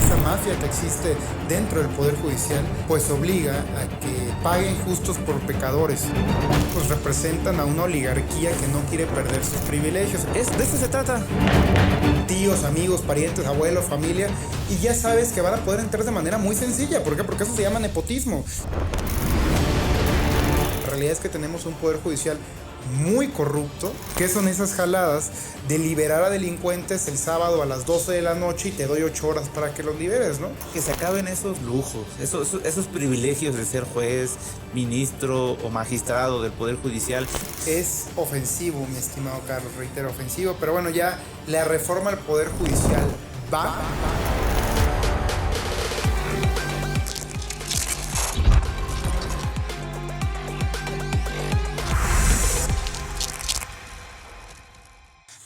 esa mafia que existe dentro del Poder Judicial, pues obliga a que paguen justos por pecadores. Pues representan a una oligarquía que no quiere perder sus privilegios. De eso se trata. Tíos, amigos, parientes, abuelos, familia, y ya sabes que van a poder entrar de manera muy sencilla. ¿Por qué? Porque eso se llama nepotismo. La realidad es que tenemos un Poder Judicial muy corrupto. ¿Qué son esas jaladas de liberar a delincuentes el sábado a las 12 de la noche y te doy 8 horas para que los liberes, ¿no? Que se acaben esos lujos, esos privilegios de ser juez, ministro o magistrado del Poder Judicial. Es ofensivo, mi estimado Carlos, reitero, ofensivo, pero bueno, ya la reforma al Poder Judicial va.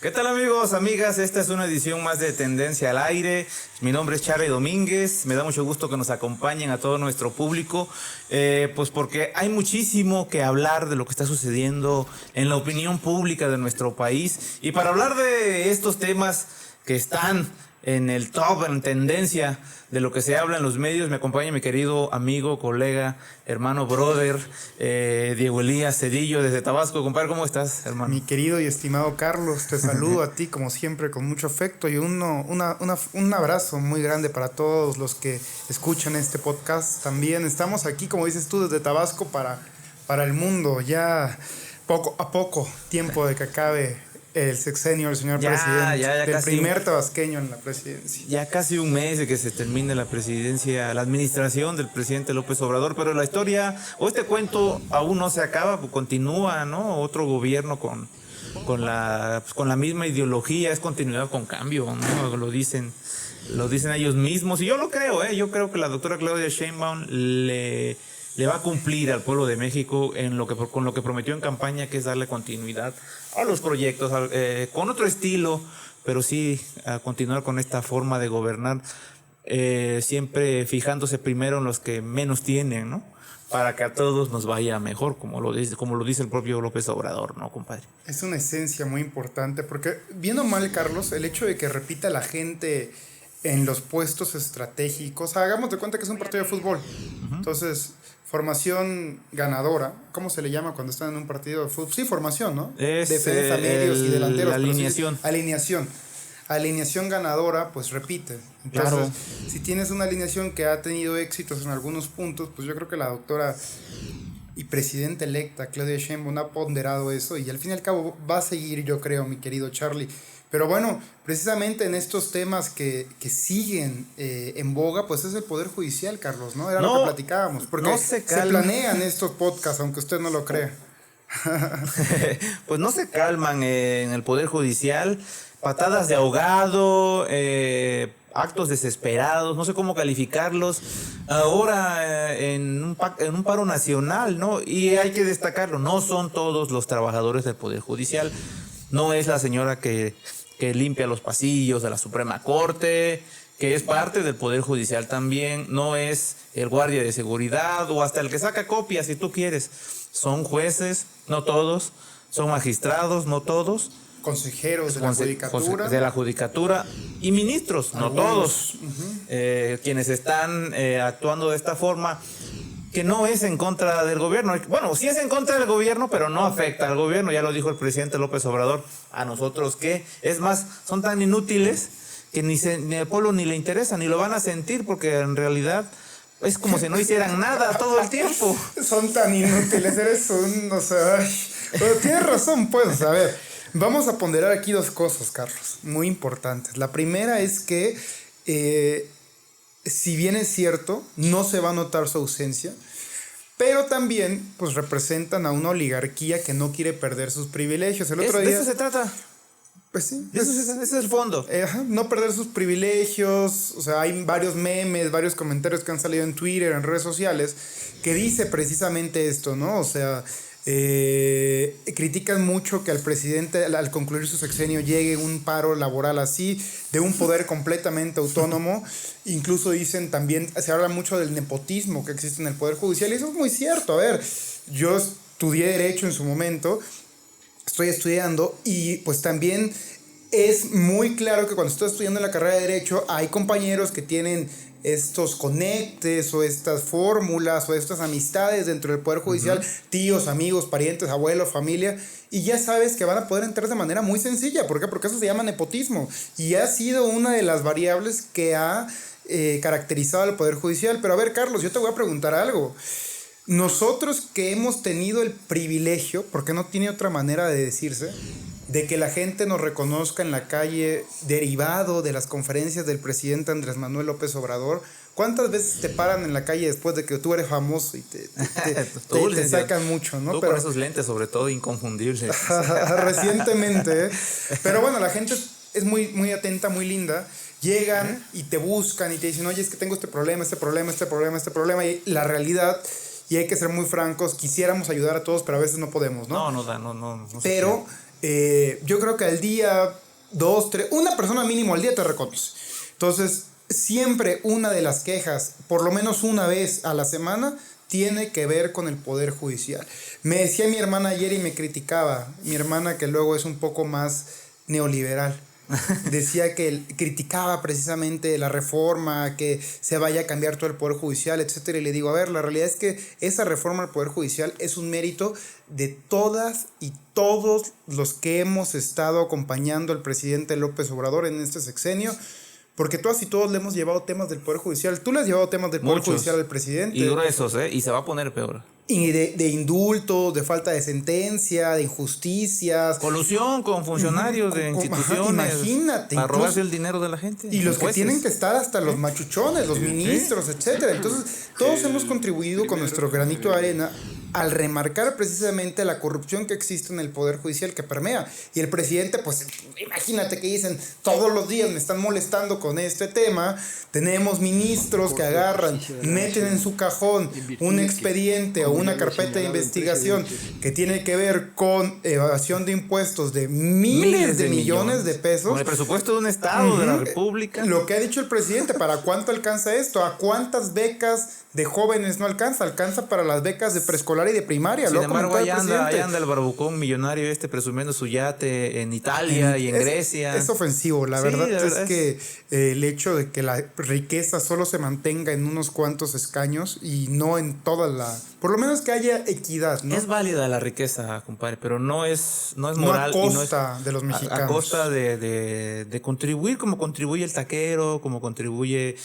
¿Qué tal, amigos, amigas? Esta es una edición más de Tendencia al Aire. Mi nombre es Charlie Domínguez. Me da mucho gusto que nos acompañen a todo nuestro público, pues porque hay muchísimo que hablar de lo que está sucediendo en la opinión pública de nuestro país. Y para hablar de estos temas que están en el top, en tendencia de lo que se habla en los medios, me acompaña mi querido amigo, colega, hermano, brother, Diego Elías Cedillo desde Tabasco. Compadre, ¿cómo estás, hermano? Mi querido y estimado Carlos, te saludo a ti como siempre con mucho afecto y un abrazo muy grande para todos los que escuchan este podcast. También estamos aquí, como dices tú, desde Tabasco para el mundo. Ya poco a poco, tiempo de que acabe el sexenio del señor presidente, ya del primer tabasqueño en la presidencia. Ya casi un mes de que se termine la presidencia, la administración del presidente López Obrador, pero la historia o este cuento aún no se acaba, pues continúa, ¿no? Otro gobierno con la misma ideología, es continuidad con cambio, ¿no? Lo dicen ellos mismos, y yo lo creo, yo creo que la doctora Claudia Sheinbaum le va a cumplir al pueblo de México con lo que prometió en campaña, que es darle continuidad a los proyectos, con otro estilo, pero sí a continuar con esta forma de gobernar, siempre fijándose primero en los que menos tienen, ¿no? Para que a todos nos vaya mejor, como lo dice el propio López Obrador, ¿no, compadre? Es una esencia muy importante, porque bien o mal, Carlos, el hecho de que repita la gente en los puestos estratégicos, hagamos de cuenta que es un partido de fútbol. Entonces, formación ganadora, ¿cómo se le llama cuando están en un partido de fútbol? Sí, formación, ¿no? Es defensa, medios y delanteros. Alineación. Sí, alineación ganadora, pues repite. Entonces, claro. Si tienes una alineación que ha tenido éxitos en algunos puntos, pues yo creo que la doctora y presidenta electa Claudia Sheinbaum ha ponderado eso y al fin y al cabo va a seguir, yo creo, mi querido Charlie. Pero bueno, precisamente en estos temas que siguen en boga, pues es el Poder Judicial, Carlos, ¿no? Era lo que platicábamos, porque no se planean estos podcasts, aunque usted no lo crea. Pues no se calman en el Poder Judicial, patadas de ahogado, actos desesperados, no sé cómo calificarlos, ahora en un paro nacional, ¿no? Y hay que destacarlo, no son todos los trabajadores del Poder Judicial. No es la señora que limpia los pasillos de la Suprema Corte, que es parte del Poder Judicial también. No es el guardia de seguridad o hasta el que saca copias, si tú quieres. Son jueces, no todos. Son magistrados, no todos. Consejeros de la judicatura. De la judicatura y ministros, no todos. Quienes están actuando de esta forma, que no es en contra del gobierno. Bueno, sí es en contra del gobierno, pero no afecta al gobierno. Ya lo dijo el presidente López Obrador. A nosotros, ¿qué? Es más, son tan inútiles que ni al pueblo ni le interesa, ni lo van a sentir, porque en realidad es como si no hicieran nada todo el tiempo. Son tan inútiles, eres un... O sea, pero tienes razón, pues, a ver. Vamos a ponderar aquí dos cosas, Carlos, muy importantes. La primera es que... si bien es cierto, no se va a notar su ausencia, pero también pues representan a una oligarquía que no quiere perder sus privilegios. El otro día, de eso se trata. Pues sí. Ese es el fondo. No perder sus privilegios. O sea, hay varios memes, varios comentarios que han salido en Twitter, en redes sociales, que dice precisamente esto, ¿no? O sea, critican mucho que al presidente, al concluir su sexenio, llegue un paro laboral así, de un poder completamente autónomo. Incluso dicen también, se habla mucho del nepotismo que existe en el Poder Judicial, y eso es muy cierto. A ver, yo estudié Derecho en su momento, estoy estudiando, y pues también es muy claro que cuando estoy estudiando en la carrera de Derecho hay compañeros que tienen estos conectes o estas fórmulas o estas amistades dentro del Poder Judicial, tíos, amigos, parientes, abuelos, familia, y ya sabes que van a poder entrar de manera muy sencilla. ¿Por qué? Porque eso se llama nepotismo y ha sido una de las variables que ha caracterizado al Poder Judicial. Pero a ver, Carlos, yo te voy a preguntar algo. Nosotros que hemos tenido el privilegio, porque no tiene otra manera de decirse, de que la gente nos reconozca en la calle derivado de las conferencias del presidente Andrés Manuel López Obrador. ¿Cuántas veces te paran en la calle después de que tú eres famoso y te sacan mucho, ¿no? Tú con esos lentes, sobre todo, inconfundibles. Recientemente, ¿eh? Pero bueno, la gente es muy, muy atenta, muy linda. Llegan y te buscan y te dicen, oye, es que tengo este problema. Y la realidad, y hay que ser muy francos, quisiéramos ayudar a todos, pero a veces no podemos, ¿no? No. Pero yo creo que al día, 2, 3, una persona mínimo al día te reconoce. Entonces, siempre una de las quejas, por lo menos una vez a la semana, tiene que ver con el Poder Judicial. Me decía mi hermana ayer y me criticaba, mi hermana que luego es un poco más neoliberal. Decía que criticaba precisamente la reforma, que se vaya a cambiar todo el Poder Judicial, etcétera. Y le digo, a ver, la realidad es que esa reforma al Poder Judicial es un mérito de todas y todos los que hemos estado acompañando al presidente López Obrador en este sexenio. Porque todas y todos le hemos llevado temas del Poder Judicial. Tú le has llevado temas del Poder Judicial al presidente. Y gruesos, ¿eh? Y se va a poner peor. Y de indultos, de falta de sentencia, de injusticias. Colusión con funcionarios de instituciones. Imagínate. Para robarse el dinero de la gente. Y los que tienen que estar hasta los machuchones, los ministros, etcétera. Entonces, todos hemos contribuido con nuestro granito de arena al remarcar precisamente la corrupción que existe en el Poder Judicial que permea. Y el presidente, pues, imagínate que dicen, todos los días me están molestando con este tema. Tenemos ministros que agarran, meten en su cajón un expediente o una carpeta de investigación que tiene que ver con evasión de impuestos de miles de millones de pesos. Con el presupuesto de un estado de la República. Lo que ha dicho el presidente, ¿para cuánto alcanza esto? ¿A cuántas becas de jóvenes no alcanza? Alcanza para las becas de preescolar y de primaria. Sin embargo, ahí anda el barbucón millonario presumiendo su yate en Italia y en Grecia. Es ofensivo, la verdad es que el hecho de que la riqueza solo se mantenga en unos cuantos escaños y no en toda la... Por lo menos que haya equidad, ¿no? Es válida la riqueza, compadre, pero no es moral. No a costa de los mexicanos. A costa de contribuir como contribuye el taquero, como contribuye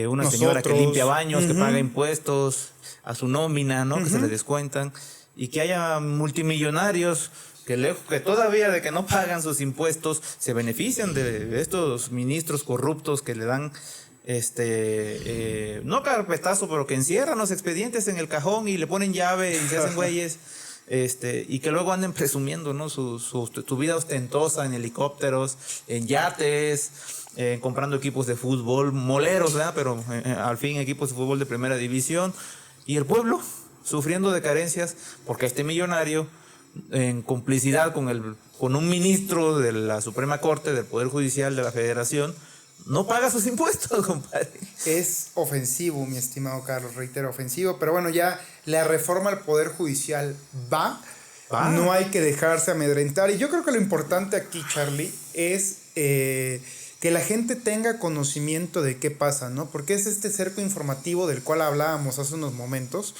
una señora que limpia baños, que paga impuestos a su nómina, ¿no? Que se le descuentan. Y que haya multimillonarios que todavía de que no pagan sus impuestos se benefician de estos ministros corruptos que le dan no carpetazo, pero que encierran los expedientes en el cajón y le ponen llave y se hacen güeyes, y que luego anden presumiendo, ¿no? Su vida ostentosa en helicópteros, en yates, comprando equipos de fútbol, moleros, ¿verdad? Pero al fin equipos de fútbol de primera división, y el pueblo sufriendo de carencias porque este millonario, en complicidad con un ministro de la Suprema Corte, del Poder Judicial de la Federación, no paga sus impuestos, compadre. Es ofensivo, mi estimado Carlos, reitero, ofensivo. Pero bueno, ya la reforma al Poder Judicial va. No hay que dejarse amedrentar. Y yo creo que lo importante aquí, Charlie, es que la gente tenga conocimiento de qué pasa, ¿no? Porque es este cerco informativo del cual hablábamos hace unos momentos,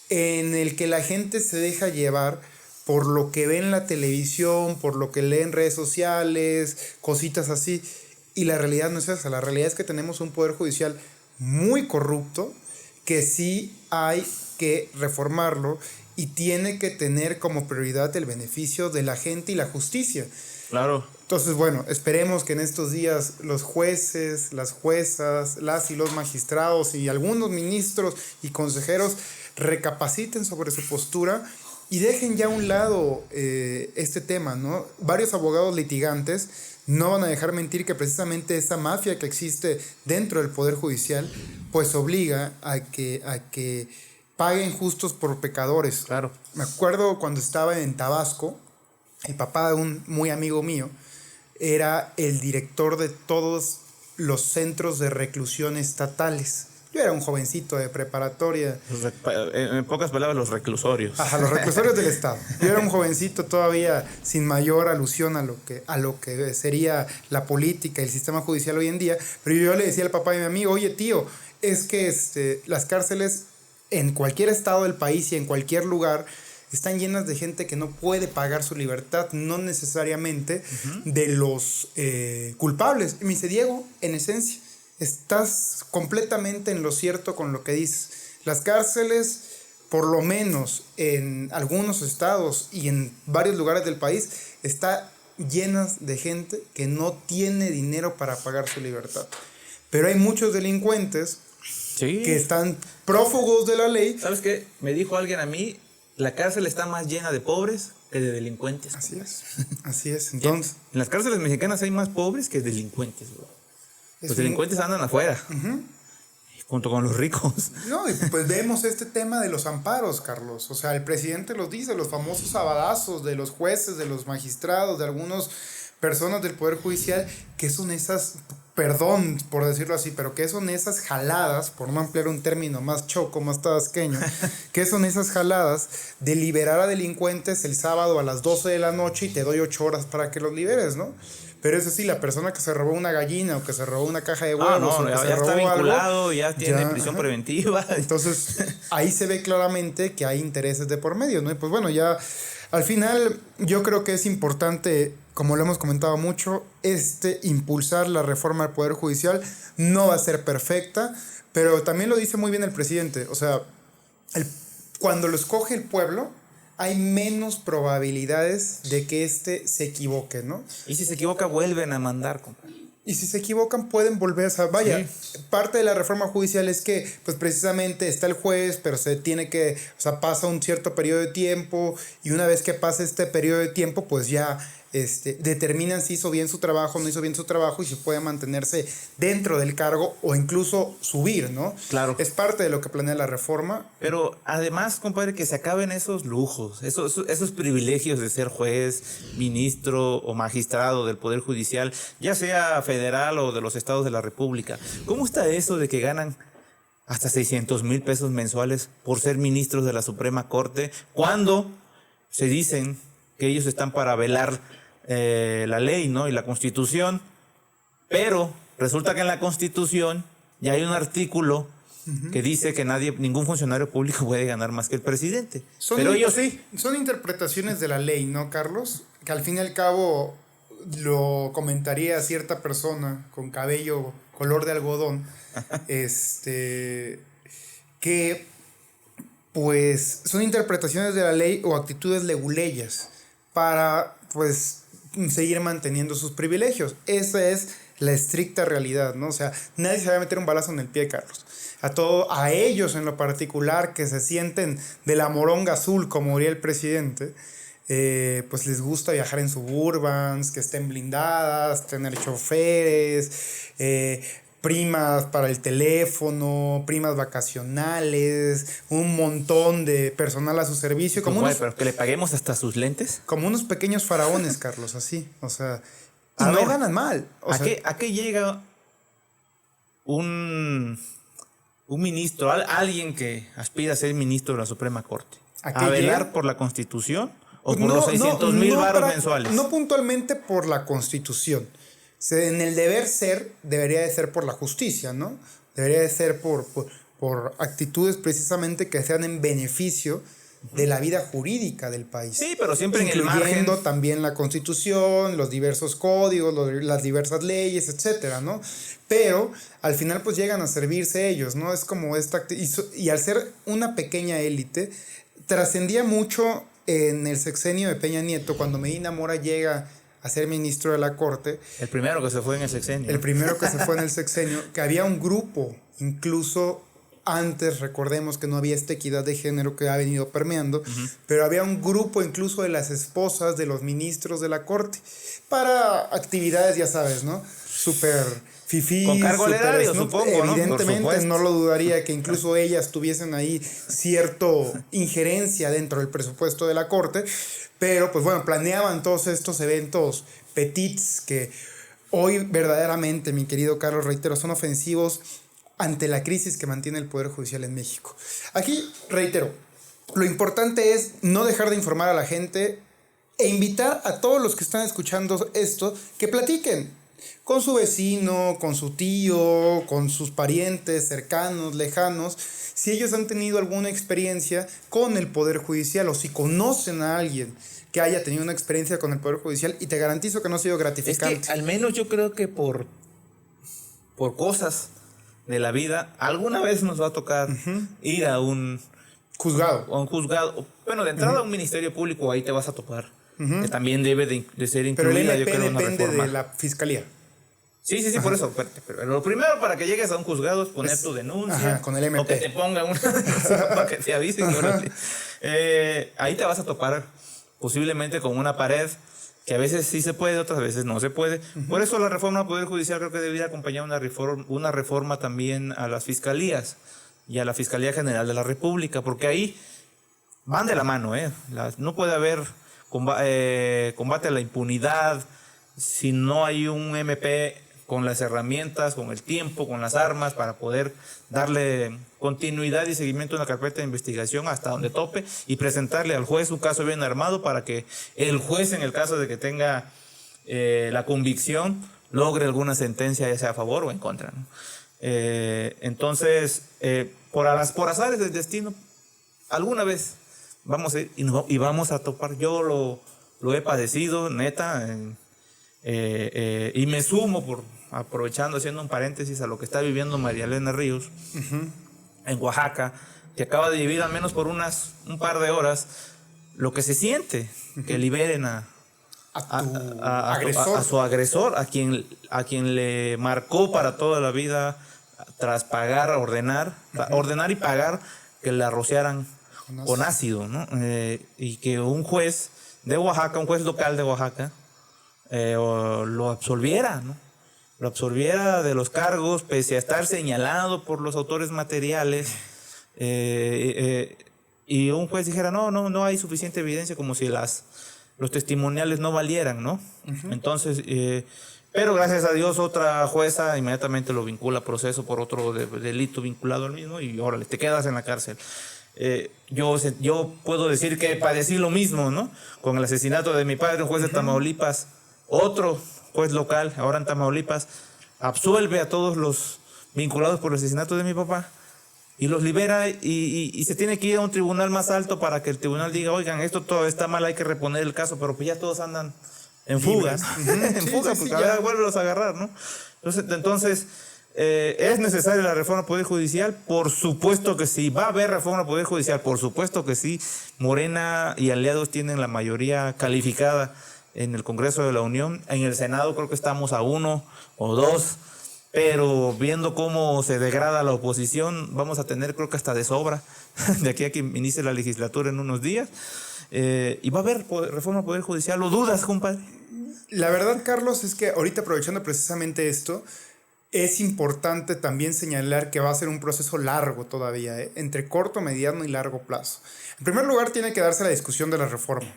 en el que la gente se deja llevar por lo que ve en la televisión, por lo que lee en redes sociales, cositas así. Y la realidad no es esa. La realidad es que tenemos un Poder Judicial muy corrupto, que sí hay que reformarlo y tiene que tener como prioridad el beneficio de la gente y la justicia. Claro. Entonces, bueno, esperemos que en estos días los jueces, las juezas, las y los magistrados y algunos ministros y consejeros recapaciten sobre su postura y dejen ya a un lado este tema, ¿no? Varios abogados litigantes no van a dejar mentir que precisamente esa mafia que existe dentro del Poder Judicial pues obliga a que paguen justos por pecadores. Claro. Me acuerdo cuando estaba en Tabasco, el papá de un muy amigo mío era el director de todos los centros de reclusión estatales. Yo era un jovencito de preparatoria. En pocas palabras, los reclusorios. Ajá, los reclusorios del Estado. Yo era un jovencito todavía sin mayor alusión a lo que sería la política y el sistema judicial hoy en día, pero yo le decía al papá de mi amigo, oye tío, es que las cárceles en cualquier estado del país y en cualquier lugar están llenas de gente que no puede pagar su libertad, no necesariamente de los culpables. Y me dice, Diego, en esencia, estás completamente en lo cierto con lo que dices. Las cárceles, por lo menos en algunos estados y en varios lugares del país, están llenas de gente que no tiene dinero para pagar su libertad. Pero hay muchos delincuentes que están prófugos de la ley. ¿Sabes qué? Me dijo alguien a mí, la cárcel está más llena de pobres que de delincuentes. Así es, así es. Entonces, en las cárceles mexicanas hay más pobres que delincuentes, bro. Los delincuentes andan afuera, junto con los ricos. No, y pues vemos este tema de los amparos, Carlos. O sea, el presidente los dice, los famosos sabadazos de los jueces, de los magistrados, de algunas personas del Poder Judicial, que son esas, perdón por decirlo así, pero que son esas jaladas, por no ampliar un término más choco, más tabasqueño, que son esas jaladas de liberar a delincuentes el sábado a las 12 de la noche y te doy 8 horas para que los liberes, ¿no? Pero eso sí, la persona que se robó una gallina o que se robó una caja de huevos o que se ya robó está vinculado, algo, ya tiene prisión preventiva. Entonces, ahí se ve claramente que hay intereses de por medio, ¿no? Y pues bueno, ya al final yo creo que es importante, como lo hemos comentado mucho, impulsar la reforma del Poder Judicial. No va a ser perfecta, pero también lo dice muy bien el presidente. O sea, cuando lo escoge el pueblo, hay menos probabilidades de que se equivoque, ¿no? Y si se equivoca, vuelven a mandar, compadre. Y si se equivocan, pueden volver a... Vaya, parte de la reforma judicial es que, pues precisamente está el juez, pero se tiene que... O sea, pasa un cierto periodo de tiempo y una vez que pasa este periodo de tiempo, pues ya determinan si hizo bien su trabajo, no hizo bien su trabajo y si puede mantenerse dentro del cargo o incluso subir, ¿no? Claro. Es parte de lo que planea la reforma. Pero además, compadre, que se acaben esos lujos, esos privilegios de ser juez, ministro o magistrado del Poder Judicial, ya sea federal o de los estados de la República. ¿Cómo está eso de que ganan hasta 600,000 pesos mensuales por ser ministros de la Suprema Corte cuando se dicen que ellos están para velar la ley, ¿no? Y la Constitución, pero resulta que en la Constitución ya hay un artículo que dice que ningún funcionario público puede ganar más que el presidente. Pero ellos sí. Son interpretaciones de la ley, ¿no, Carlos? Que al fin y al cabo lo comentaría cierta persona con cabello color de algodón, que pues son interpretaciones de la ley o actitudes leguleyas para pues seguir manteniendo sus privilegios. Esa es la estricta realidad, ¿no? O sea, nadie se va a meter un balazo en el pie, Carlos. A ellos en lo particular que se sienten de la moronga azul, como diría el presidente, pues les gusta viajar en Suburbans, que estén blindadas, tener choferes, primas para el teléfono, primas vacacionales, un montón de personal a su servicio. Pero que le paguemos hasta sus lentes. Como unos pequeños faraones, Carlos, así. O sea, y no ganan mal. ¿A qué llega un ministro, alguien que aspira a ser ministro de la Suprema Corte? ¿A velar por la Constitución o por los 600,000 varos mensuales? No puntualmente por la Constitución. En el deber ser, debería de ser por la justicia, ¿no? Debería de ser por actitudes precisamente que sean en beneficio de la vida jurídica del país. Sí, pero siempre en el margen. Incluyendo también la Constitución, los diversos códigos, las diversas leyes, etcétera, ¿no? Pero al final pues llegan a servirse ellos, ¿no? Es como y al ser una pequeña élite, trascendía mucho en el sexenio de Peña Nieto, cuando Medina Mora llega a ser ministro de la Corte. El primero que se fue en el sexenio. El primero que se fue en el sexenio, que había un grupo, incluso antes, recordemos que no había esta equidad de género que ha venido permeando, pero había un grupo incluso de las esposas de los ministros de la Corte, para actividades, ya sabes, ¿no? Súper fifís. Con cargo al erario, supongo, evidentemente, no lo dudaría que incluso ellas tuviesen ahí cierta injerencia dentro del presupuesto de la Corte, pero pues bueno, planeaban todos estos eventos petits que hoy verdaderamente, mi querido Carlos, reitero, son ofensivos ante la crisis que mantiene el Poder Judicial en México. Aquí, reitero, lo importante es no dejar de informar a la gente e invitar a todos los que están escuchando esto que platiquen con su vecino, con su tío, con sus parientes cercanos, lejanos, si ellos han tenido alguna experiencia con el Poder Judicial o si conocen a alguien que haya tenido una experiencia con el Poder Judicial, y te garantizo que no ha sido gratificante. Es que al menos yo creo que por cosas de la vida, alguna vez nos va a tocar ir a un juzgado. A un juzgado. Bueno, de entrada a un ministerio público, ahí te vas a topar. Que también debe de ser incluida, pero el MP yo creo, una depende reforma. de la fiscalía. Sí, por eso. Pero lo primero para que llegues a un juzgado es poner tu denuncia. Con el MP. O que te pongan una para que te avisen. Ahí te vas a topar posiblemente con una pared que a veces sí se puede, otras veces no se puede. Por eso la reforma al Poder Judicial creo que debería acompañar una reforma también a las fiscalías y a la Fiscalía General de la República, porque ahí van de la mano. No puede haber combate a la impunidad si no hay un MP con las herramientas, con el tiempo, con las armas para poder darle continuidad y seguimiento a una carpeta de investigación hasta donde tope y presentarle al juez un caso bien armado para que el juez, en el caso de que tenga la convicción, logre alguna sentencia, ya sea a favor o en contra, ¿no? Entonces, por azares del destino, alguna vez vamos a ir y vamos a topar. Yo lo he padecido, neta, y me sumo, aprovechando, haciendo un paréntesis, a lo que está viviendo María Elena Ríos en Oaxaca, que acaba de vivir al menos por un par de horas lo que se siente, que liberen a su agresor, a quien le marcó para toda la vida, tras ordenar y pagar que la rociaran con ácido, ¿no? Y que un juez de Oaxaca, un juez local de Oaxaca, lo absolviera, ¿no? Lo absolviera de los cargos, pese a estar señalado por los autores materiales, y un juez dijera, no hay suficiente evidencia, como si los testimoniales no valieran, ¿no? Entonces, pero gracias a Dios otra jueza inmediatamente lo vincula a proceso por otro delito vinculado al mismo, y órale, te quedas en la cárcel. Yo puedo decir que padecí lo mismo, ¿no? Con el asesinato de mi padre, un juez de Tamaulipas, otro juez local, ahora en Tamaulipas, absuelve a todos los vinculados por el asesinato de mi papá y los libera, y se tiene que ir a un tribunal más alto para que el tribunal diga, oigan, esto todo está mal, hay que reponer el caso, pero pues ya todos andan en fuga, porque ahora vuelven a agarrar, ¿no? Entonces ¿es necesaria la reforma al Poder Judicial? Por supuesto que sí. ¿Va a haber reforma al Poder Judicial? Por supuesto que sí. Morena y aliados tienen la mayoría calificada en el Congreso de la Unión. En el Senado creo que estamos a 1 o 2, pero viendo cómo se degrada la oposición, vamos a tener, creo que hasta de sobra, de aquí a que inicie la legislatura en unos días. ¿Y va a haber reforma al Poder Judicial? ¿Lo dudas, compadre? La verdad, Carlos, es que ahorita, aprovechando precisamente esto, es importante también señalar que va a ser un proceso largo todavía, entre corto, mediano y largo plazo. En primer lugar, tiene que darse la discusión de la reforma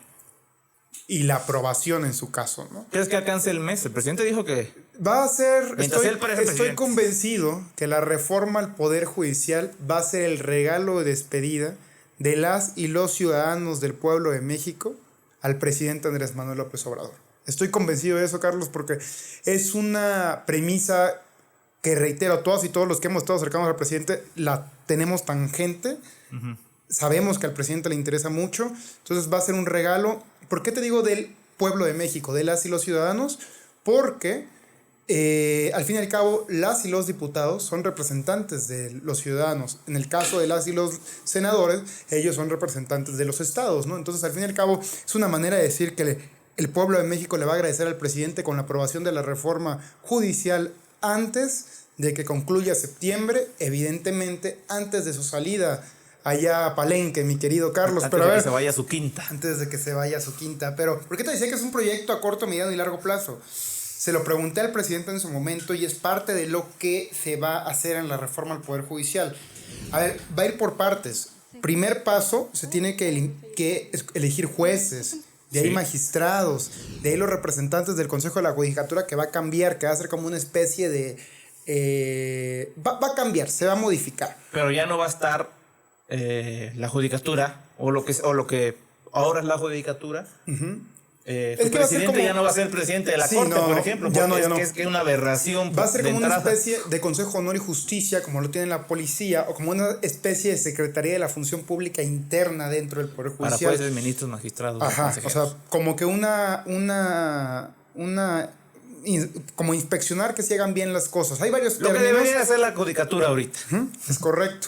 y la aprobación en su caso, ¿no? ¿Crees que alcance el mes? El presidente dijo que va a ser, estoy convencido que la reforma al Poder Judicial va a ser el regalo de despedida de las y los ciudadanos del pueblo de México al presidente Andrés Manuel López Obrador. Estoy convencido de eso, Carlos, porque es una premisa que, reitero, todas y todos los que hemos estado cercanos al presidente la tenemos tangente. Sabemos que al presidente le interesa mucho, entonces va a ser un regalo. ¿Por qué te digo del pueblo de México, de las y los ciudadanos? Porque al fin y al cabo las y los diputados son representantes de los ciudadanos. En el caso de las y los senadores, ellos son representantes de los estados, ¿no? Entonces al fin y al cabo es una manera de decir que el pueblo de México le va a agradecer al presidente con la aprobación de la reforma judicial antes de que concluya septiembre, evidentemente antes de su salida allá a Palenque, mi querido Carlos. Antes de que se vaya a su quinta. Antes de que se vaya a su quinta. Pero, ¿por qué te decía que es un proyecto a corto, mediano y largo plazo? Se lo pregunté al presidente en su momento y es parte de lo que se va a hacer en la reforma al Poder Judicial. A ver, va a ir por partes. Primer paso, se tiene que elegir jueces, de ahí magistrados, de ahí los representantes del Consejo de la Judicatura, que va a cambiar, que va a ser como una especie de va a cambiar, se va a modificar. Pero ya no va a estar la judicatura, o lo que ahora es la judicatura. Su presidente ya no va a ser presidente de la Corte, por ejemplo, porque es que es una aberración. Va a ser como una especie de Consejo de Honor y Justicia, como lo tiene la policía, o como una especie de Secretaría de la Función Pública interna dentro del Poder Judicial. Para jueces, ministros, magistrados. Ajá, o sea, como que como inspeccionar que se hagan bien las cosas. Hay varios términos. Lo que debería hacer la judicatura ahorita. Es correcto.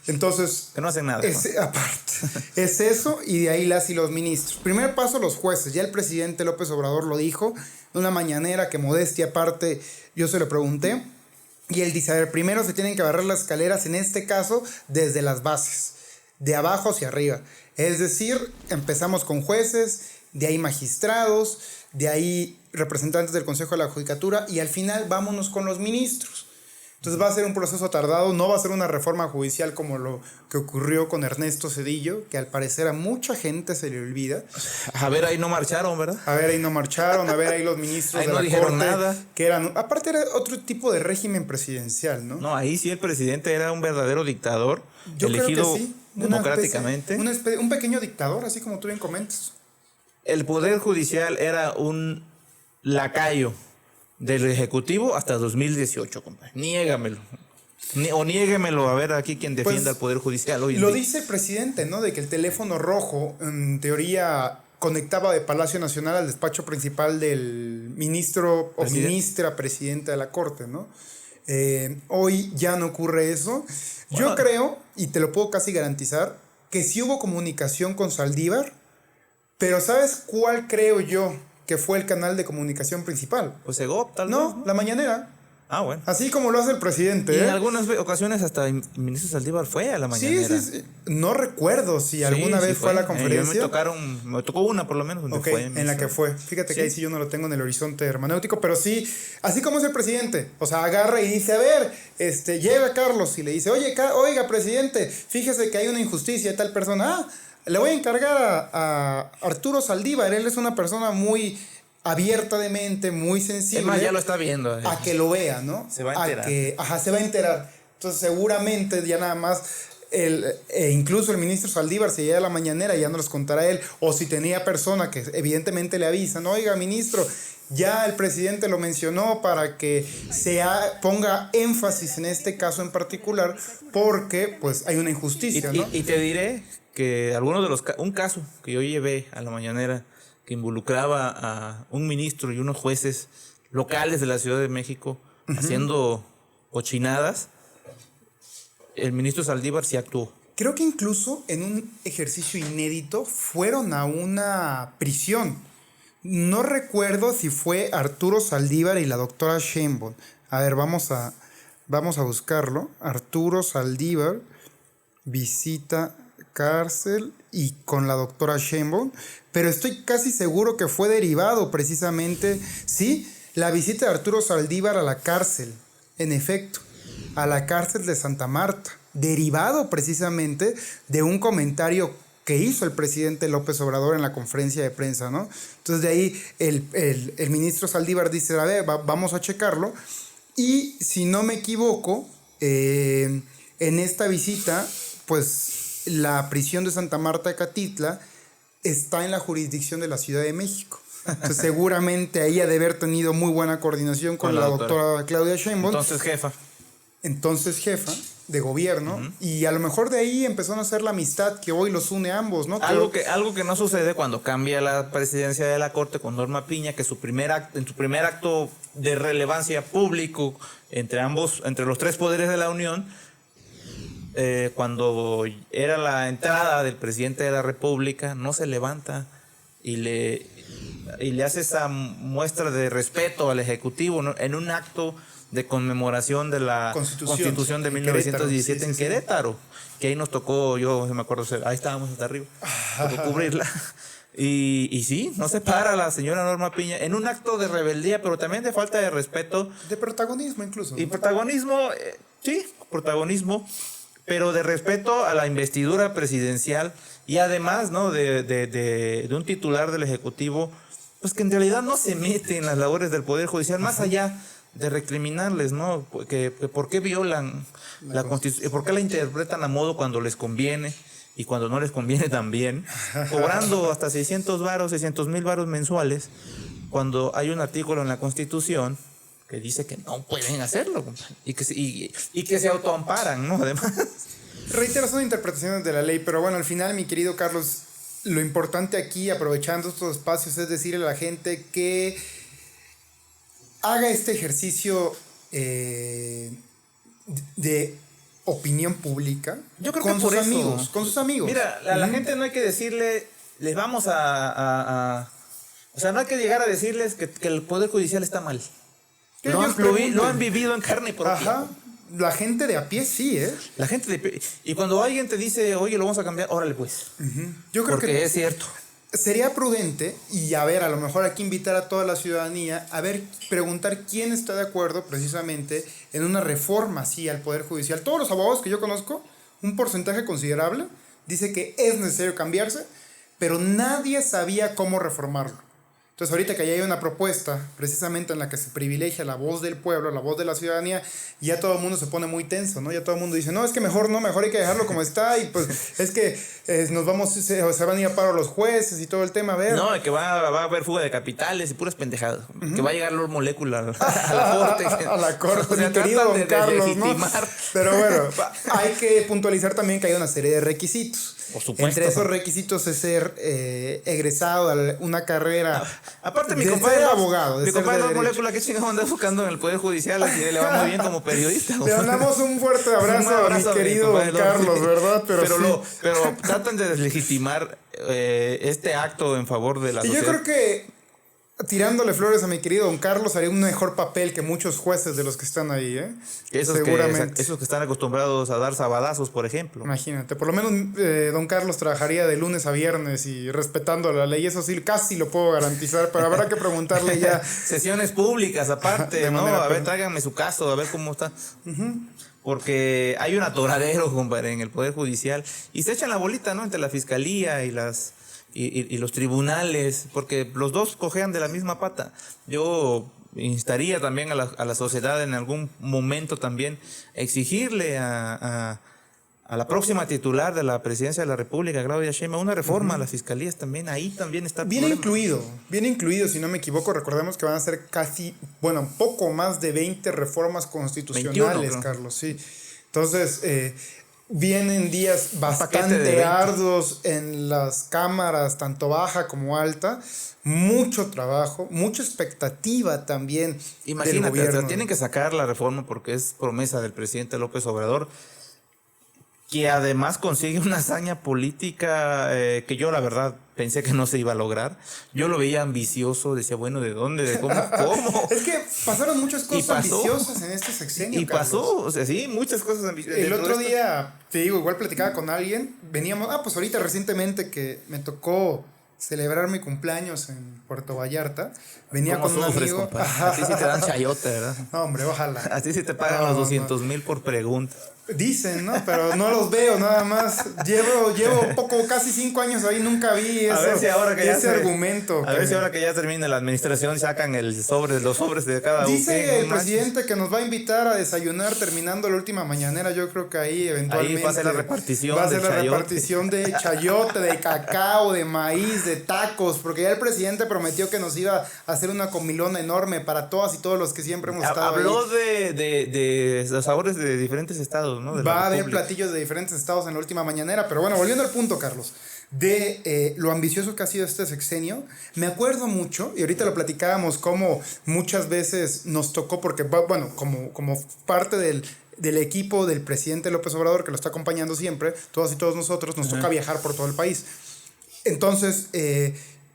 Entonces, que no hacen nada. Aparte, es eso, y de ahí las y los ministros. Primer paso, los jueces. Ya el presidente López Obrador lo dijo en una mañanera que, modestia aparte, yo se lo pregunté. Y él dice, a ver, primero se tienen que barrer las escaleras, en este caso, desde las bases, de abajo hacia arriba. Es decir, empezamos con jueces, de ahí magistrados, de ahí representantes del Consejo de la Judicatura, y al final vámonos con los ministros. Entonces va a ser un proceso tardado, no va a ser una reforma judicial como lo que ocurrió con Ernesto Zedillo, que al parecer a mucha gente se le olvida. A ver, ahí no marcharon, ¿verdad? A ver, ahí no marcharon, a ver, ahí los ministros ahí de no la dijeron Corte, nada. Que eran, aparte era otro tipo de régimen presidencial, ¿no? No, ahí sí el presidente era un verdadero dictador, yo elegido creo que sí, democráticamente. Un pequeño dictador, así como tú bien comentas. El Poder Judicial era un lacayo del Ejecutivo hasta 2018, compadre. Niégamelo. O niéguemelo, a ver aquí quien defienda al Poder Judicial hoy en Lo día. dice el presidente, ¿no? De que el teléfono rojo, en teoría, conectaba de Palacio Nacional al despacho principal del ministro o ministra presidenta de la Corte, ¿no? Hoy ya no ocurre eso. Bueno, yo creo, y te lo puedo casi garantizar, que sí hubo comunicación con Saldívar, pero ¿sabes cuál creo yo que fue el canal de comunicación principal? Pues Segov, tal vez. No, la mañanera. Ah, bueno. Así como lo hace el presidente. Y en algunas ocasiones hasta el ministro Saldívar fue a la mañanera. Sí. No recuerdo si alguna vez fue a la conferencia. Me tocó una por lo menos donde fue. En la que fue. Fíjate que ahí sí yo no lo tengo en el horizonte hermenéutico, pero sí, así como es el presidente. O sea, agarra y dice, a ver, llega a Carlos y le dice, oiga, presidente, fíjese que hay una injusticia de tal persona. Le voy a encargar a Arturo Saldívar, él es una persona muy abierta de mente, muy sensible. Es más, ya lo está viendo. A que lo vea, ¿no? Se va a enterar. Se va a enterar. Entonces, seguramente ya nada más, incluso el ministro Saldívar, si llega a la mañanera, ya no les contará él, o si tenía persona que evidentemente le avisan, oiga, ministro, ya el presidente lo mencionó para que ponga énfasis en este caso en particular, porque pues hay una injusticia, ¿no? Y te diré que un caso que yo llevé a la mañanera que involucraba a un ministro y unos jueces locales de la Ciudad de México haciendo cochinadas, el ministro Saldívar sí actuó. Creo que incluso en un ejercicio inédito fueron a una prisión. No recuerdo si fue Arturo Saldívar y la doctora Sheinbaum. A ver, vamos a buscarlo. Arturo Saldívar visita cárcel y con la doctora Sheinbaum, pero estoy casi seguro que fue derivado precisamente, sí, la visita de Arturo Saldívar a la cárcel, en efecto, a la cárcel de Santa Marta, derivado precisamente de un comentario que hizo el presidente López Obrador en la conferencia de prensa, ¿no? Entonces de ahí el ministro Saldívar dice, a ver, vamos a checarlo, y si no me equivoco, en esta visita, pues la prisión de Santa Marta de Catitla está en la jurisdicción de la Ciudad de México. Entonces, seguramente ahí ha de haber tenido muy buena coordinación con la doctora Claudia Sheinbaum. Entonces jefa de gobierno. Y a lo mejor de ahí empezó a hacer la amistad que hoy los une a ambos, ¿no? Algo que no sucede cuando cambia la presidencia de la Corte con Norma Piña, que en su primer acto de relevancia público entre los tres poderes de la Unión, cuando era la entrada del presidente de la República, no se levanta y le hace esa muestra de respeto al Ejecutivo, ¿no? En un acto de conmemoración de la Constitución de 1917 en Querétaro, que ahí nos tocó, yo me acuerdo, ahí estábamos hasta arriba, tocó cubrirla. Y sí, no se para la señora Norma Piña en un acto de rebeldía, pero también de falta de respeto. De protagonismo incluso. Y protagonismo, protagonismo, pero de respeto a la investidura presidencial y además, ¿no? de un titular del Ejecutivo, pues que en realidad no se mete en las labores del Poder Judicial, más allá de recriminarles, ¿no? Que por qué violan la Constitución, por qué la interpretan a modo cuando les conviene y cuando no les conviene también, cobrando hasta 600,000 varos mensuales, cuando hay un artículo en la Constitución que dice que no pueden hacerlo, compadre, y que se autoamparan, ¿no? Además. Reitero, son interpretaciones de la ley, pero bueno, al final, mi querido Carlos, lo importante aquí, aprovechando estos espacios, es decirle a la gente que haga este ejercicio de opinión pública. Yo creo con que por sus eso, amigos, con sus amigos. Mira, a la gente no hay que decirle, les vamos o sea, no hay que llegar a decirles que el Poder Judicial está mal. Lo han vivido en carne propia. Ajá. La gente de a pie sí, ¿eh? La gente de... Y cuando alguien te dice, oye, lo vamos a cambiar, órale pues. Yo creo porque es cierto. Sería prudente, y a ver, a lo mejor hay que invitar a toda la ciudadanía a ver, preguntar quién está de acuerdo precisamente en una reforma así al Poder Judicial. Todos los abogados que yo conozco, un porcentaje considerable, dice que es necesario cambiarse, pero nadie sabía cómo reformarlo. Entonces, ahorita que ya hay una propuesta precisamente en la que se privilegia la voz del pueblo, la voz de la ciudadanía, ya todo el mundo se pone muy tenso, ¿no? Ya todo el mundo dice, no, es que mejor hay que dejarlo como está, y pues es que se van a ir a paro los jueces y todo el tema, a ver. No, que va a haber fuga de capitales y puras pendejadas. Que va a llegar Lord Molecular a la corte. A la corte, o sea, mi querido don Carlos, ¿no? legitimar. Pero bueno, hay que puntualizar también que hay una serie de requisitos. Por supuesto. Entre esos requisitos es ser egresado de una carrera. Aparte, mi de compadre ser abogado. Mi compadre Lord Molecular, ¿qué chingados anda buscando en el Poder Judicial? Así le va muy bien como periodista. Le mandamos un fuerte abrazo, a mi querido don Carlos, ¿verdad? Pero tratan de deslegitimar este acto en favor de la sociedad. Y yo creo que tirándole flores a mi querido don Carlos haría un mejor papel que muchos jueces de los que están ahí, ¿eh? Seguramente. Esos que están acostumbrados a dar sabadazos, por ejemplo. Imagínate, por lo menos don Carlos trabajaría de lunes a viernes y respetando la ley, eso sí, casi lo puedo garantizar, pero habrá que preguntarle ya. Sesiones públicas aparte, ¿no? A ver, tráiganme su caso, a ver cómo está. Porque hay un atoradero, compadre, en el Poder Judicial, y se echan la bolita, ¿no? Entre la fiscalía y los tribunales, porque los dos cojean de la misma pata. Yo instaría también a la sociedad en algún momento también exigirle a la próxima titular de la presidencia de la República, Claudia Sheinbaum, una reforma a las fiscalías también. Ahí también está el Viene problema. incluido, si no me equivoco. Recordemos que van a ser poco más de 20 reformas constitucionales, 21, Carlos, sí. Entonces, vienen días bastante de arduos en las cámaras, tanto baja como alta. Mucho trabajo, mucha expectativa también. Imagínate, del gobierno. tienen que sacar la reforma porque es promesa del presidente López Obrador, que además consigue una hazaña política que yo la verdad pensé que no se iba a lograr. Yo lo veía ambicioso, decía, bueno, ¿de dónde? ¿De cómo? Es que pasaron muchas cosas ambiciosas en este sexenio, Carlos. Pasó, o sea, sí, muchas cosas ambiciosas. El otro día, te digo, igual platicaba con alguien, veníamos, pues ahorita recientemente que me tocó celebrar mi cumpleaños en Puerto Vallarta, venía con un amigo. A ti sí te dan chayote, ¿verdad? No, hombre, ojalá. A ti sí te pagan los 200,000 por pregunta. Dicen, ¿no? Pero no los veo, nada más. Llevo casi 5 años ahí, nunca vi eso, ese argumento. A ver si ahora que ya termine la administración sacan los sobres de cada uno. Dice el presidente que nos va a invitar a desayunar terminando la última mañanera. Yo creo que ahí eventualmente ahí va a ser la repartición. Va a ser la repartición de chayote, de cacao, de maíz, de tacos, porque ya el presidente prometió que nos iba a hacer una comilona enorme para todas y todos los que siempre hemos estado Habló ahí. de los sabores de diferentes estados, ¿no? Va a haber platillos de diferentes estados en la última mañanera, pero bueno, volviendo al punto, Carlos, de lo ambicioso que ha sido este sexenio, me acuerdo mucho, y ahorita lo platicábamos, como muchas veces nos tocó, porque bueno, como parte del equipo del presidente López Obrador, que lo está acompañando siempre, todas y todos nosotros, nos toca viajar por todo el país. Entonces,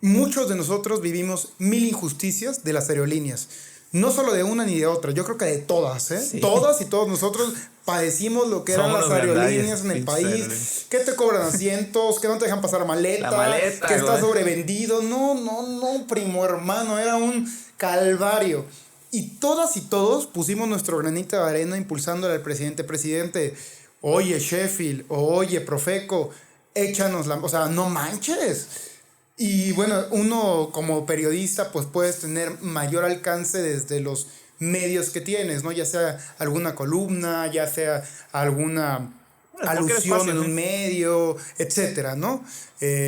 muchos de nosotros vivimos 1000 injusticias de las aerolíneas. No solo de una ni de otra, yo creo que de todas, ¿eh? Sí. Todas y todos nosotros padecimos lo que eran las aerolíneas en el país. Que te cobran asientos, que no te dejan pasar maleta, que está sobrevendido. No, primo hermano, era un calvario. Y todas y todos pusimos nuestro granito de arena impulsándole al presidente, oye Sheffield, oye Profeco, échanos o sea, no manches. Y bueno, uno como periodista pues puedes tener mayor alcance desde los medios que tienes, ¿no? Ya sea alguna columna, ya sea alguna alusión en un medio, etcétera, ¿no?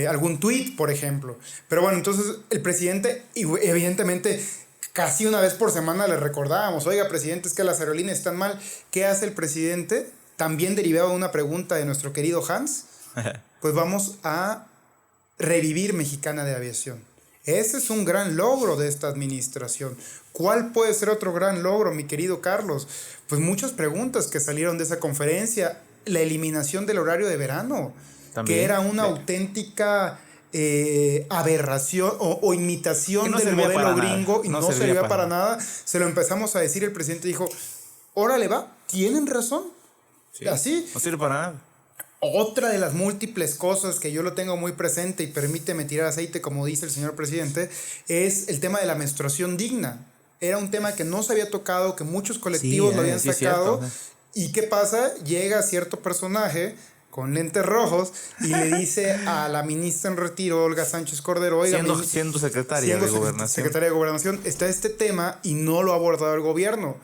Algún tweet, por ejemplo. Pero bueno, entonces el presidente, evidentemente, casi una vez por semana le recordábamos, oiga, presidente, es que las aerolíneas están mal. ¿Qué hace el presidente? También derivado de una pregunta de nuestro querido Hans, pues vamos a revivir Mexicana de Aviación. Ese es un gran logro de esta administración. ¿Cuál puede ser otro gran logro, mi querido Carlos? Pues muchas preguntas que salieron de esa conferencia. La eliminación del horario de verano, también, que era una auténtica aberración o imitación no del modelo gringo y no servía para nada. Se lo empezamos a decir, el presidente dijo, órale va, tienen razón. Sí, así. No sirve para nada. Otra de las múltiples cosas que yo lo tengo muy presente y permíteme tirar aceite, como dice el señor presidente, es el tema de la menstruación digna. Era un tema que no se había tocado, que muchos colectivos lo habían sacado. ¿Y qué pasa? Llega cierto personaje con lentes rojos y le dice a la ministra en retiro, Olga Sánchez Cordero, oiga, siendo secretaria de Gobernación. Secretaria de Gobernación, está este tema y no lo ha abordado el gobierno.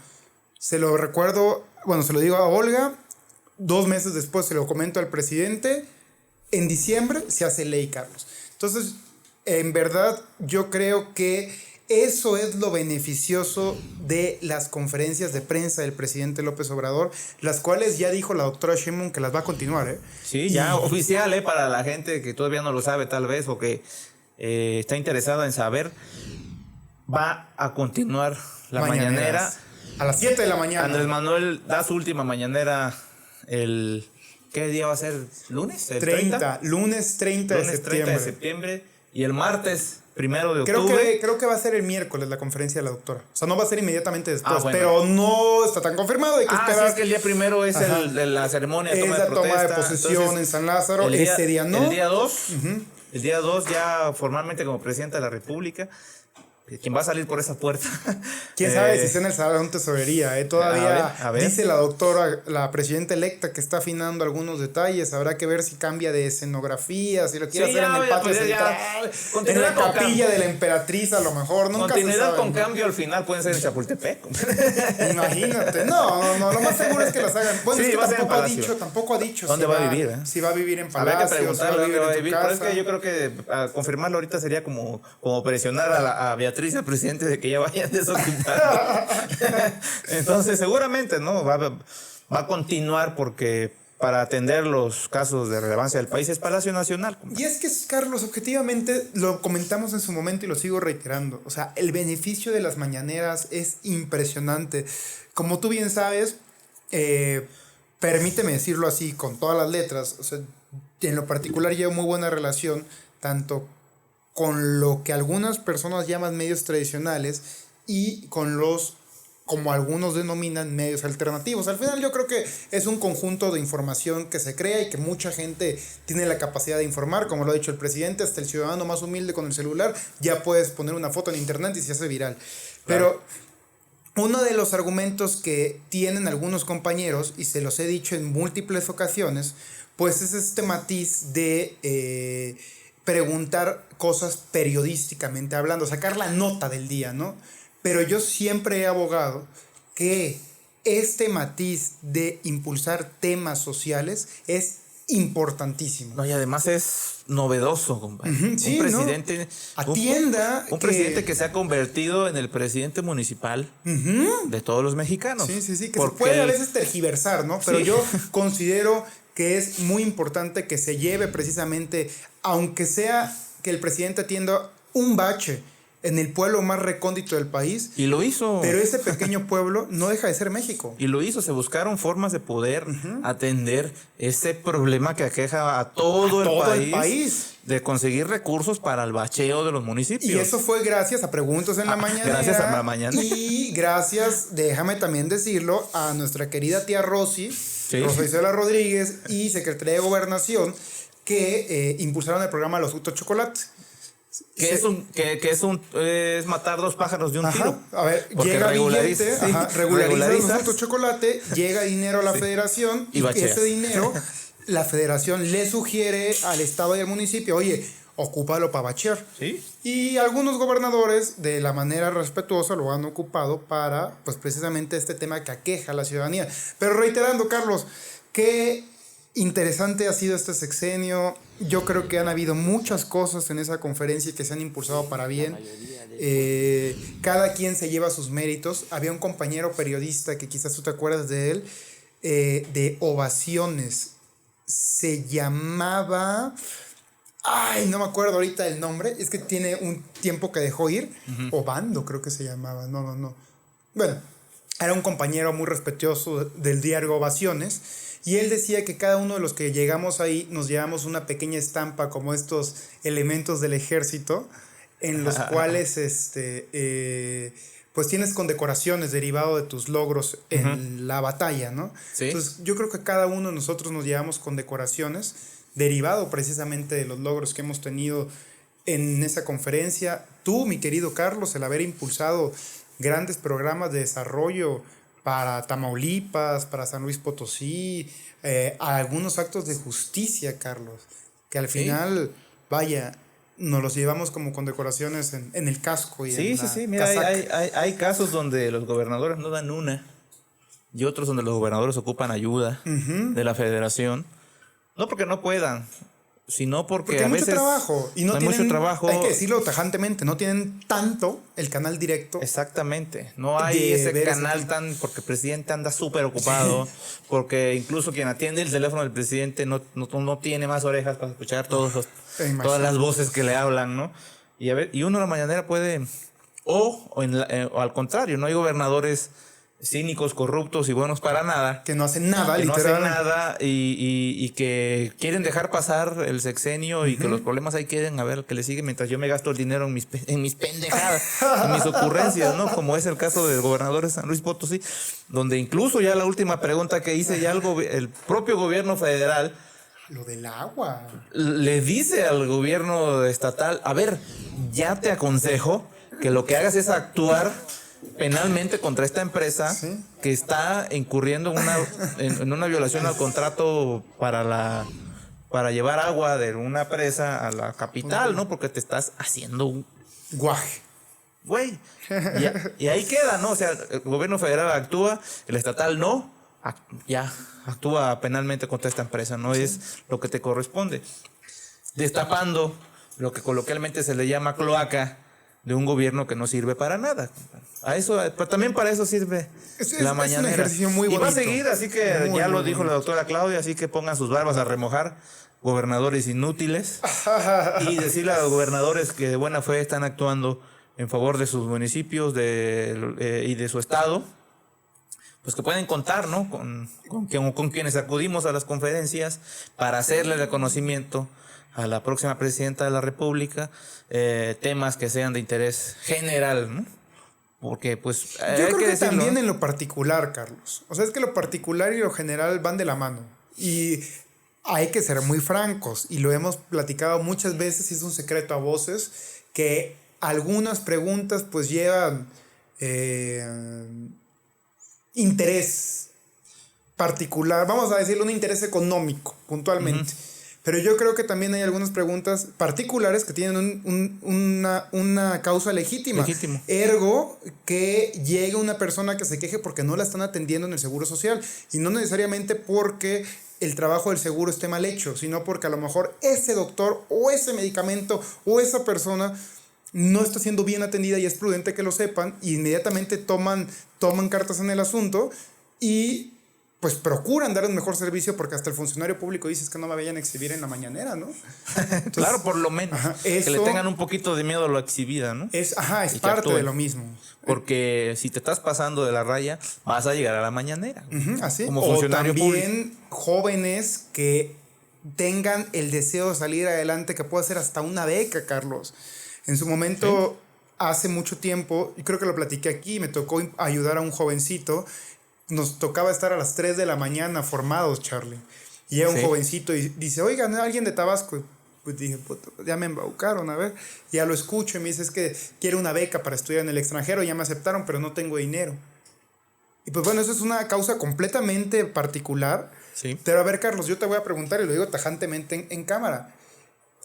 Se lo recuerdo, bueno, se lo digo a Olga, 2 meses después se lo comento al presidente, en diciembre se hace ley, Carlos. Entonces, en verdad, yo creo que eso es lo beneficioso de las conferencias de prensa del presidente López Obrador, las cuales ya dijo la doctora Sheinbaum que las va a continuar, ¿eh? Sí, ya oficial, para la gente que todavía no lo sabe tal vez o que está interesada en saber, va a continuar la mañanera. A las 7 de la mañana. Andrés Manuel da su última mañanera ¿qué día va a ser? ¿Lunes? Lunes 30 de septiembre. Y el martes 1 de octubre. Creo que va a ser el miércoles la conferencia de la doctora. O sea, no va a ser inmediatamente después, bueno. Pero no está tan confirmado. Hay que esperar. Sí, es que el día 1 es la ceremonia de toma de posesión. Entonces, en San Lázaro. Ese día no. El día 2. El día 2 ya formalmente como presidenta de la República. ¿Quién va a salir por esa puerta? ¿Quién sabe si está en el Salón Tesorería? Todavía a ver. Dice la doctora, la presidenta electa, que está afinando algunos detalles. Habrá que ver si cambia de escenografía, si lo quiere hacer en el patio central, en la capilla de la emperatriz, a lo mejor. Nunca continuidad con cambio al final pueden ser en Chapultepec. Imagínate. No, lo más seguro es que las hagan. Bueno, sí, es que tampoco ha dicho. ¿Dónde va a vivir? Si va a vivir en Palacio. Habrá que preguntarle dónde va a vivir. Pero es que yo creo que a confirmarlo ahorita sería como presionar a Beatriz, al presidente, de que ya vayan desocupando. Entonces seguramente no va a continuar, porque para atender los casos de relevancia del país es Palacio Nacional. Y es que, Carlos, objetivamente lo comentamos en su momento y lo sigo reiterando. O sea, el beneficio de las mañaneras es impresionante. Como tú bien sabes, permíteme decirlo así con todas las letras, o sea, en lo particular llevo muy buena relación tanto con lo que algunas personas llaman medios tradicionales y con los, como algunos denominan, medios alternativos. Al final yo creo que es un conjunto de información que se crea y que mucha gente tiene la capacidad de informar. Como lo ha dicho el presidente, hasta el ciudadano más humilde con el celular ya puedes poner una foto en internet y se hace viral. Claro. Pero uno de los argumentos que tienen algunos compañeros, y se los he dicho en múltiples ocasiones, pues es este matiz de preguntar cosas periodísticamente hablando, sacar la nota del día, ¿no? Pero yo siempre he abogado que este matiz de impulsar temas sociales es importantísimo. No, y además es novedoso, compadre. Sí, un presidente, ¿no? Atienda. Un presidente que se ha convertido en el presidente municipal de todos los mexicanos. Sí, que se puede a veces tergiversar, ¿no? Pero yo considero que es muy importante que se lleve precisamente, aunque sea que el presidente atienda un bache en el pueblo más recóndito del país. Y lo hizo. Pero ese pequeño pueblo no deja de ser México. Y lo hizo. Se buscaron formas de poder atender ese problema que aqueja a todo el país. De conseguir recursos para el bacheo de los municipios. Y eso fue gracias a Preguntas en la Mañanera. Gracias a la mañana. Y gracias, déjame también decirlo, a nuestra querida tía Rosy, Rosa Isela Rodríguez, y Secretaría de Gobernación, que impulsaron el programa Los Frutos Chocolate. Es matar 2 pájaros de un tiro. A ver, llega billete, regulariza los frutos chocolate, llega dinero a la federación y ese dinero la federación le sugiere al estado y al municipio, oye, ocúpalo para bachear. Sí. Y algunos gobernadores, de la manera respetuosa, lo han ocupado para, pues precisamente este tema que aqueja a la ciudadanía. Pero reiterando, Carlos, qué interesante ha sido este sexenio. Yo creo que han habido muchas cosas en esa conferencia que se han impulsado para bien. Cada quien se lleva sus méritos. Había un compañero periodista que quizás tú te acuerdas de él, de Ovaciones. Se llamaba... Ay, no me acuerdo ahorita el nombre. Es que tiene un tiempo que dejó ir. Obando, creo que se llamaba. No. Bueno, era un compañero muy respetuoso del diario Ovaciones. Y él decía que cada uno de los que llegamos ahí nos llevamos una pequeña estampa como estos elementos del ejército, en los cuales pues tienes condecoraciones derivado de tus logros en la batalla, ¿no? Sí. Entonces yo creo que cada uno de nosotros nos llevamos condecoraciones derivado precisamente de los logros que hemos tenido en esa conferencia. Tú, mi querido Carlos, el haber impulsado grandes programas de desarrollo para Tamaulipas, para San Luis Potosí, algunos actos de justicia, Carlos, que al final, vaya, nos los llevamos como condecoraciones en el casco y en la Sí. Mira, hay casos donde los gobernadores no dan una y otros donde los gobernadores ocupan ayuda de la federación. No porque no puedan, sino porque hay a mucho veces trabajo. Y no tienen, mucho trabajo. Hay que decirlo tajantemente, no tienen tanto el canal directo. Exactamente. No hay ese canal tan... Porque el presidente anda súper ocupado. Porque incluso quien atiende el teléfono del presidente no tiene más orejas para escuchar todas las voces que le hablan, ¿no? Y uno a la mañanera puede... O al contrario, no hay gobernadores cínicos, corruptos y buenos para nada. Que no hacen nada, que literal. No hacen nada y que quieren dejar pasar el sexenio y que los problemas ahí queden a ver que le sigue mientras yo me gasto el dinero en mis pendejadas, en mis ocurrencias, ¿no? Como es el caso del gobernador de San Luis Potosí, donde incluso ya la última pregunta que hice, ya el propio gobierno federal... Lo del agua. Le dice al gobierno estatal, a ver, ya te aconsejo que lo que hagas es actuar penalmente contra esta empresa que está incurriendo en una violación al contrato para llevar agua de una presa a la capital, ¿no? Porque te estás haciendo un guaje. Güey. Y ahí queda, ¿no? O sea, el gobierno federal actúa, el estatal no, ya actúa penalmente contra esta empresa, no es lo que te corresponde. Destapando lo que coloquialmente se le llama cloaca de un gobierno que no sirve para nada. A eso, pero también para eso sirve la mañanera. Es un ejercicio muy bonito. Y va a seguir, así que ya lo dijo la doctora Claudia, así que pongan sus barbas a remojar, gobernadores inútiles, y decirle a los gobernadores que de buena fe están actuando en favor de sus municipios y de su estado, pues que pueden contar, ¿no? Con quienes acudimos a las conferencias para hacerle reconocimiento a la próxima presidenta de la República, temas que sean de interés general, ¿no? Porque, pues, yo creo que también en lo particular, Carlos. O sea, es que lo particular y lo general van de la mano. Y hay que ser muy francos. Y lo hemos platicado muchas veces, y es un secreto a voces, que algunas preguntas, pues, llevan interés particular. Vamos a decirlo, un interés económico, puntualmente. Pero yo creo que también hay algunas preguntas particulares que tienen una causa legítima. Legítimo. Ergo, que llegue una persona que se queje porque no la están atendiendo en el Seguro Social. Y no necesariamente porque el trabajo del seguro esté mal hecho, sino porque a lo mejor ese doctor o ese medicamento o esa persona no está siendo bien atendida y es prudente que lo sepan. Y inmediatamente toman cartas en el asunto y pues procuran dar un mejor servicio, porque hasta el funcionario público dice que no me vayan a exhibir en la mañanera, ¿no? Entonces, claro, por lo menos. Que le tengan un poquito de miedo a lo exhibida, ¿no? Es parte de lo mismo. Porque si te estás pasando de la raya, vas a llegar a la mañanera. Así. Como funcionario público. O también jóvenes que tengan el deseo de salir adelante, que pueda ser hasta una beca, Carlos. En su momento, hace mucho tiempo, y creo que lo platiqué aquí, me tocó ayudar a un jovencito. Nos tocaba estar a las 3 de la mañana formados, Charlie. Y llega un jovencito y dice, oigan, alguien de Tabasco. Y pues dije, puta, ya me embaucaron, a ver. Y ya lo escucho y me dice, es que quiero una beca para estudiar en el extranjero. Ya me aceptaron, pero no tengo dinero. Y pues bueno, eso es una causa completamente particular. Sí. Pero a ver, Carlos, yo te voy a preguntar, y lo digo tajantemente en cámara.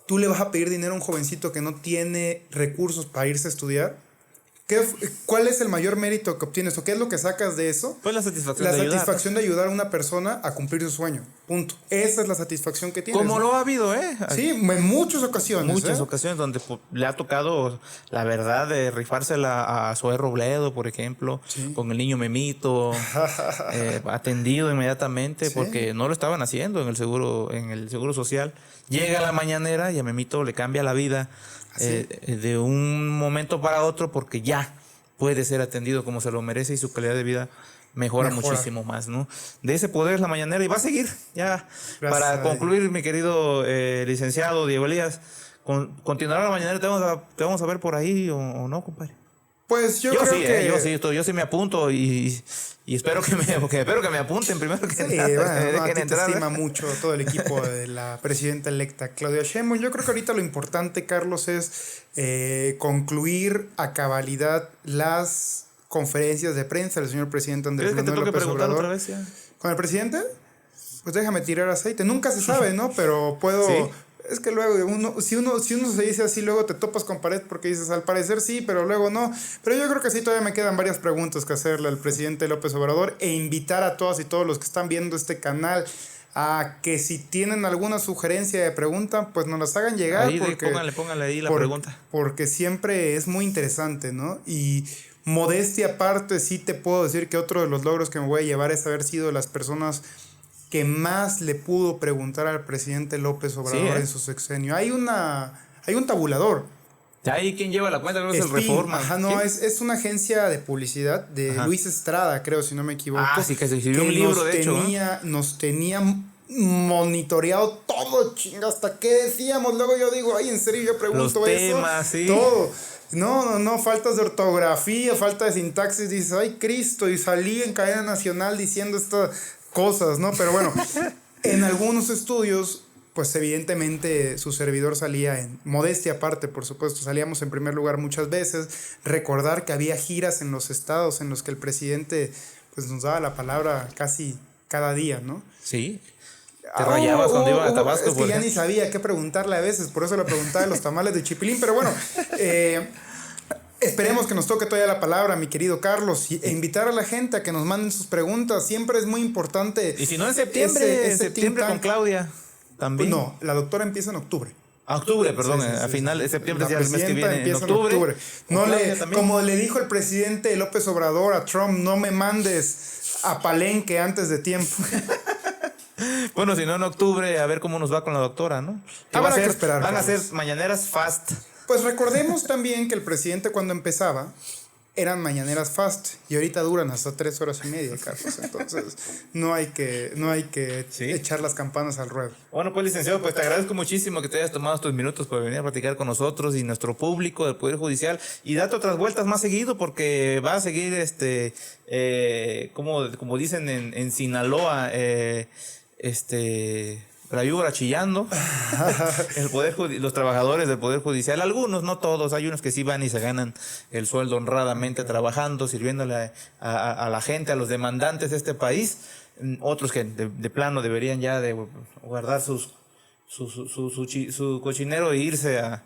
¿tú le vas a pedir dinero a un jovencito que no tiene recursos para irse a estudiar? ¿Cuál es el mayor mérito que obtienes o qué es lo que sacas de eso? Pues la satisfacción La de ayudar. satisfacción de ayudar a una persona a cumplir su sueño. Punto. Esa es la satisfacción que tienes. Como lo ha habido, ¿eh? Sí, en muchas ocasiones. Muchas ocasiones donde le ha tocado, la verdad, de rifársela a Zoé Robledo, por ejemplo, con el niño Memito, atendido inmediatamente porque no lo estaban haciendo en el seguro social. Llega a la mañanera y a Memito le cambia la vida de un momento para otro porque ya puede ser atendido como se lo merece y su calidad de vida mejora muchísimo más, ¿no? De ese poder es la mañanera y va a seguir. Ya, gracias para concluir, mi querido licenciado Diego Elías, ¿continuará la mañanera? ¿Te vamos a ver por ahí o no, compadre? Pues yo creo sí, que... yo sí me apunto y espero que me apunten primero que nada. A ti te estima mucho todo el equipo de la presidenta electa Claudia Sheinbaum. Yo creo que ahorita lo importante, Carlos, es concluir a cabalidad las conferencias de prensa del señor presidente Andrés Manuel López Obrador. Otra vez ya? ¿Con el presidente? Pues déjame tirar aceite. Nunca se sabe, ¿no? Pero puedo... ¿Sí? Es que luego si uno se dice así, luego te topas con pared porque dices, al parecer sí, pero luego no. Pero yo creo que sí, todavía me quedan varias preguntas que hacerle al presidente López Obrador e invitar a todas y todos los que están viendo este canal a que si tienen alguna sugerencia de pregunta, pues nos las hagan llegar. Ahí pónganle ahí la pregunta. Porque siempre es muy interesante, ¿no? Y modestia aparte, sí te puedo decir que otro de los logros que me voy a llevar es haber sido las personas que más le pudo preguntar al presidente López Obrador en su sexenio. Hay un tabulador. ¿Ahí quién lleva la cuenta? Creo que es el Reforma. Ajá, no, es una agencia de publicidad de Luis Estrada, creo, si no me equivoco. Sí, que se escribió un libro, de hecho. Nos tenía monitoreado todo, chinga, hasta qué decíamos. Luego yo digo, ay, en serio, yo pregunto los temas, eso. Todo. No, faltas de ortografía, falta de sintaxis. Dices, ay, Cristo, y salí en cadena nacional diciendo esto. Cosas, ¿no? Pero bueno, en algunos estudios, pues evidentemente su servidor salía en modestia aparte, por supuesto, salíamos en primer lugar muchas veces. Recordar que había giras en los estados en los que el presidente pues nos daba la palabra casi cada día, ¿no? Sí. Te rayabas cuando iba a Tabasco. Es que ya ni sabía qué preguntarle a veces, por eso le preguntaba de los tamales de chipilín, pero bueno, esperemos que nos toque todavía la palabra, mi querido Carlos, e invitar a la gente a que nos manden sus preguntas. Siempre es muy importante. Y si no, en septiembre, con Claudia también. Pues no, la doctora empieza en octubre. Octubre, perdón, a final de septiembre, ya el mes que viene, en octubre. No como le dijo el presidente López Obrador a Trump, no me mandes a Palenque antes de tiempo. Bueno, si no en octubre, a ver cómo nos va con la doctora, ¿no? Habrá que esperar. Van a ser mañaneras fast. Pues recordemos también que el presidente cuando empezaba eran mañaneras fast y ahorita duran hasta 3 horas y media, Carlos. Entonces no hay que echar las campanas al ruedo. Bueno, pues licenciado, pues te agradezco muchísimo que te hayas tomado estos minutos para venir a platicar con nosotros y nuestro público del Poder Judicial y date otras vueltas más seguido porque va a seguir como dicen en Sinaloa, la víbora chillando. Los trabajadores del Poder Judicial, algunos, no todos, hay unos que sí van y se ganan el sueldo honradamente trabajando, sirviéndole a la gente, a los demandantes de este país, otros que de plano deberían ya de guardar su cochinero e irse a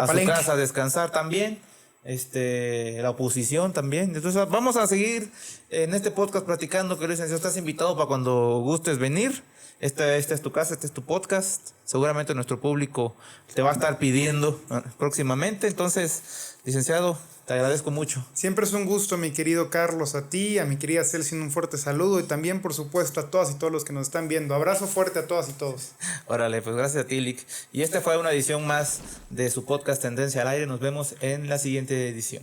su casa a descansar también. La oposición también. Entonces vamos a seguir en este podcast platicando, que licenciado, estás invitado para cuando gustes venir. Esta es tu casa, este es tu podcast. Seguramente nuestro público te va a estar pidiendo próximamente. Entonces, licenciado, te agradezco mucho. Siempre es un gusto, mi querido Carlos, a ti, a mi querida Celsin, un fuerte saludo y también, por supuesto, a todas y todos los que nos están viendo. Abrazo fuerte a todas y todos. Órale, pues gracias a ti, Lick. Y esta fue una edición más de su podcast Tendencia al Aire. Nos vemos en la siguiente edición.